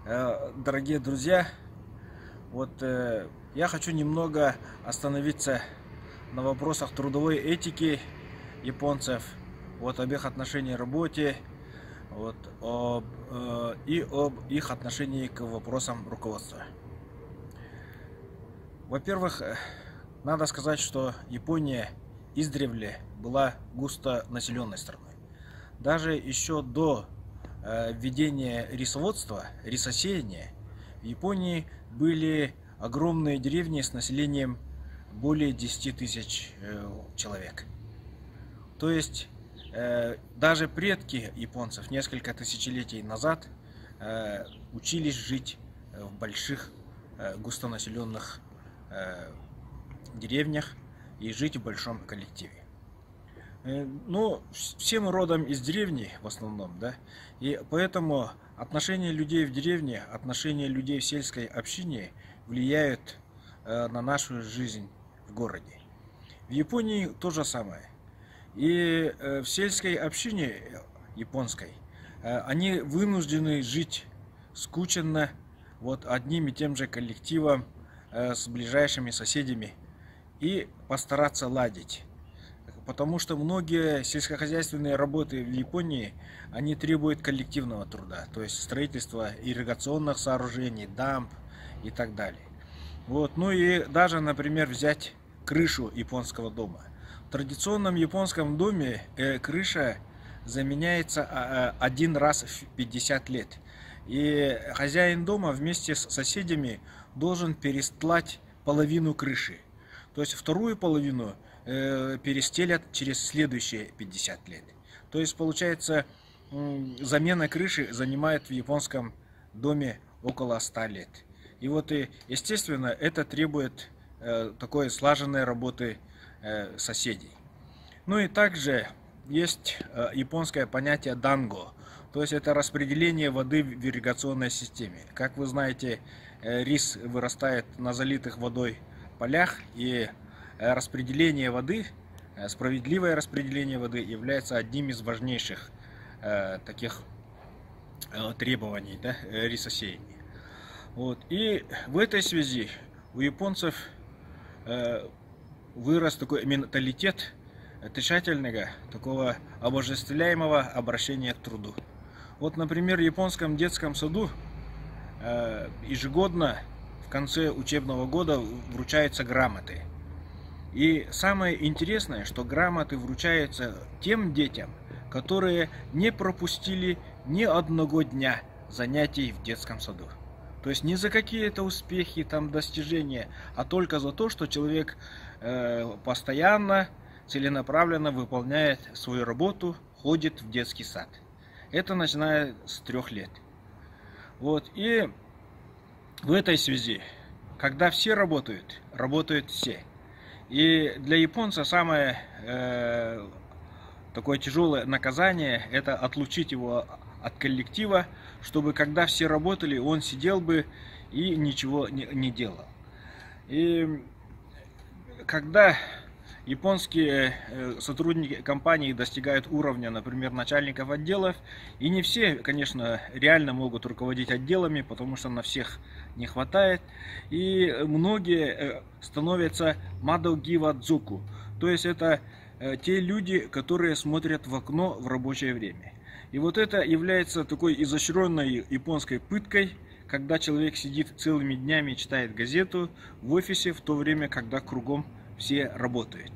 Дорогие друзья, я хочу немного остановиться на вопросах трудовой этики японцев, об их отношении к работе, и об их отношении к вопросам руководства. Во-первых, надо сказать, что Япония издревле была густонаселенной страной. Даже еще до введения рисоводства, рисосеяния, в Японии были огромные деревни с населением более 10 тысяч человек. То есть даже предки японцев несколько тысячелетий назад учились жить в больших густонаселенных деревнях и жить в большом коллективе. Все мы родом из деревни в основном, да, и поэтому отношения людей в деревне, отношения людей в сельской общине влияют на нашу жизнь в городе. В Японии то же самое. И в сельской общине японской они вынуждены жить скученно одним и тем же коллективом с ближайшими соседями и постараться ладить. Потому что многие сельскохозяйственные работы в Японии, они требуют коллективного труда, то есть строительства ирригационных сооружений, дамб и так далее. И даже, например, взять крышу японского дома. В традиционном японском доме крыша заменяется один раз в 50 лет. И хозяин дома вместе с соседями должен перестлать половину крыши. То есть вторую половину перестелят через следующие 50 лет. То есть получается, замена крыши занимает в японском доме около 100 лет. И естественно, это требует такой слаженной работы соседей. И также есть японское понятие данго. То есть это распределение воды в ирригационной системе. Как вы знаете, рис вырастает на залитых водой полях, и распределение воды, справедливое распределение воды является одним из важнейших таких требований, да, рисосеяния. И в этой связи у японцев вырос такой менталитет тщательного, такого обожествляемого обращения к труду. Например, в японском детском саду ежегодно в конце учебного года вручаются грамоты. И самое интересное, что грамоты вручаются тем детям, которые не пропустили ни одного дня занятий в детском саду. То есть не за какие-то успехи, достижения, а только за то, что человек постоянно, целенаправленно выполняет свою работу, ходит в детский сад. Это начиная с 3 лет. И в этой связи, когда все работают, работают все. И для японца самое такое тяжелое наказание — это отлучить его от коллектива, чтобы когда все работали, он сидел бы и ничего не делал. И когда японские сотрудники компании достигают уровня, например, начальников отделов, и не все, конечно, реально могут руководить отделами, потому что на всех не хватает, и многие становятся мадогивадзуку, то есть это те люди, которые смотрят в окно в рабочее время. И это является такой изощренной японской пыткой, когда человек сидит целыми днями и читает газету в офисе, в то время, когда кругом все работают.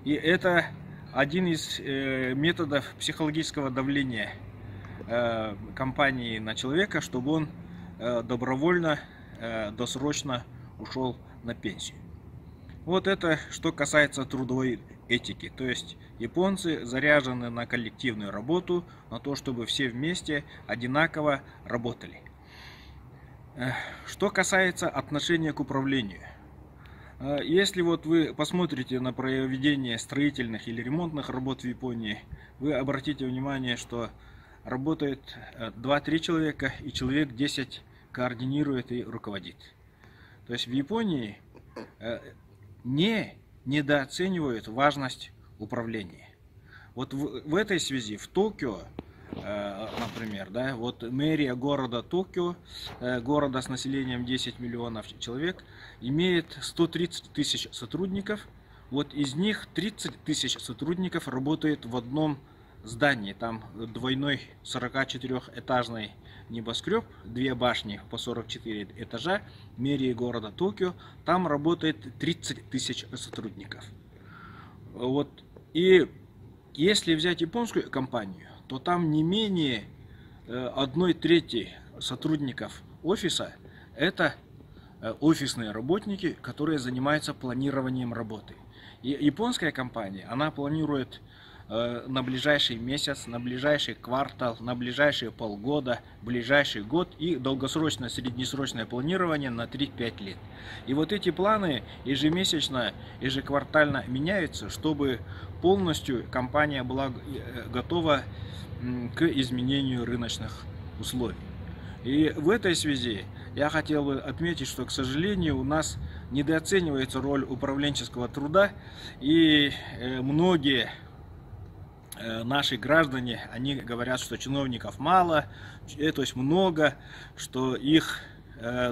И это один из методов психологического давления компании на человека, чтобы он добровольно, досрочно ушел на пенсию. Это что касается трудовой этики. То есть японцы заряжены на коллективную работу, на то, чтобы все вместе одинаково работали. Что касается отношения к управлению. Если вы посмотрите на проведение строительных или ремонтных работ в Японии, вы обратите внимание, что работает 2-3 человека, и человек 10 координирует и руководит. То есть в Японии не недооценивают важность управления. В этой связи в Токио например, да, вот мэрия города Токио, города с населением 10 миллионов человек, имеет 130 тысяч сотрудников. Вот из них 30 тысяч сотрудников работает в одном здании. Там двойной 44-этажный небоскреб, 2 башни по 44 этажа, мэрии города Токио. Там работает 30 тысяч сотрудников. Вот. И если взять японскую компанию, то там не менее 1/3 сотрудников офиса это офисные работники, которые занимаются планированием работы. И японская компания, она планирует на ближайший месяц, на ближайший квартал, на ближайшие полгода, ближайший год и долгосрочное, среднесрочное планирование на 3-5 лет. И вот эти планы ежемесячно, ежеквартально меняются, чтобы полностью компания была готова к изменению рыночных условий. И в этой связи я хотел бы отметить, что, к сожалению, у нас недооценивается роль управленческого труда, и многие наши граждане, они говорят, что чиновников мало, то есть много, что их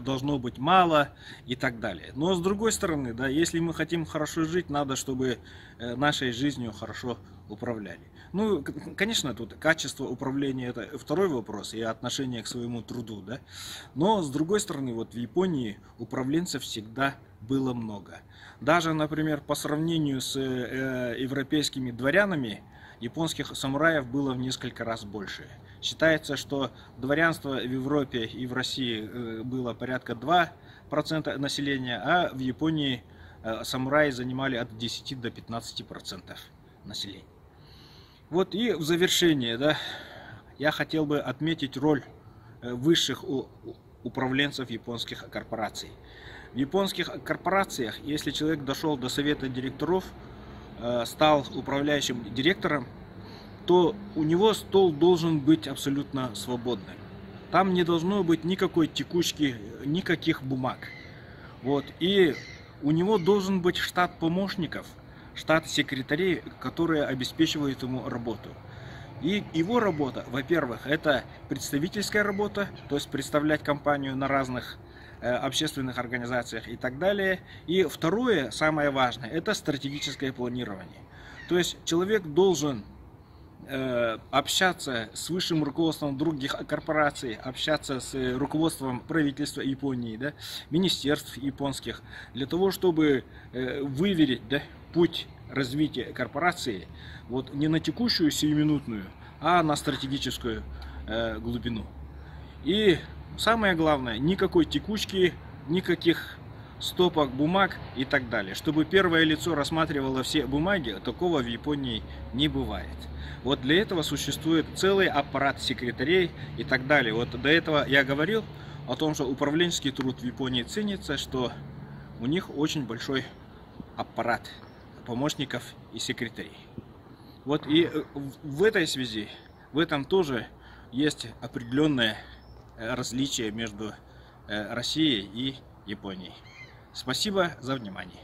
должно быть мало и так далее. Но с другой стороны, да, если мы хотим хорошо жить, надо, чтобы нашей жизнью хорошо управляли. Ну, конечно, тут качество управления — это второй вопрос, и отношение к своему труду, да. Но с другой стороны, вот в Японии управленцев всегда было много. Даже, например, по сравнению с европейскими дворянами, японских самураев было в несколько раз больше. Считается, что дворянство в Европе и в России было порядка 2% населения, а в Японии самураи занимали от 10 до 15% населения. Вот и в завершение, да, я хотел бы отметить роль высших управленцев японских корпораций. В японских корпорациях, если человек дошел до совета директоров, стал управляющим директором, то у него стол должен быть абсолютно свободным. Там не должно быть никакой текучки, никаких бумаг. Вот. И у него должен быть штат помощников, штат секретарей, которые обеспечивают ему работу. И его работа, во-первых, это представительская работа, то есть представлять компанию на разных общественных организациях и так далее. И второе, самое важное, это стратегическое планирование. То есть человек должен общаться с высшим руководством других корпораций, общаться с руководством правительства Японии, да, министерств японских, для того, чтобы выверить, да, путь развития корпорации вот не на текущую сиюминутную, а на стратегическую глубину. И самое главное, никакой текучки, никаких стопок бумаг и так далее. Чтобы первое лицо рассматривало все бумаги, такого в Японии не бывает. Вот для этого существует целый аппарат секретарей и так далее. Вот до этого я говорил о том, что управленческий труд в Японии ценится, что у них очень большой аппарат помощников и секретарей. Вот и в этой связи, в этом тоже есть определенное различие между Россией и Японией. Спасибо за внимание.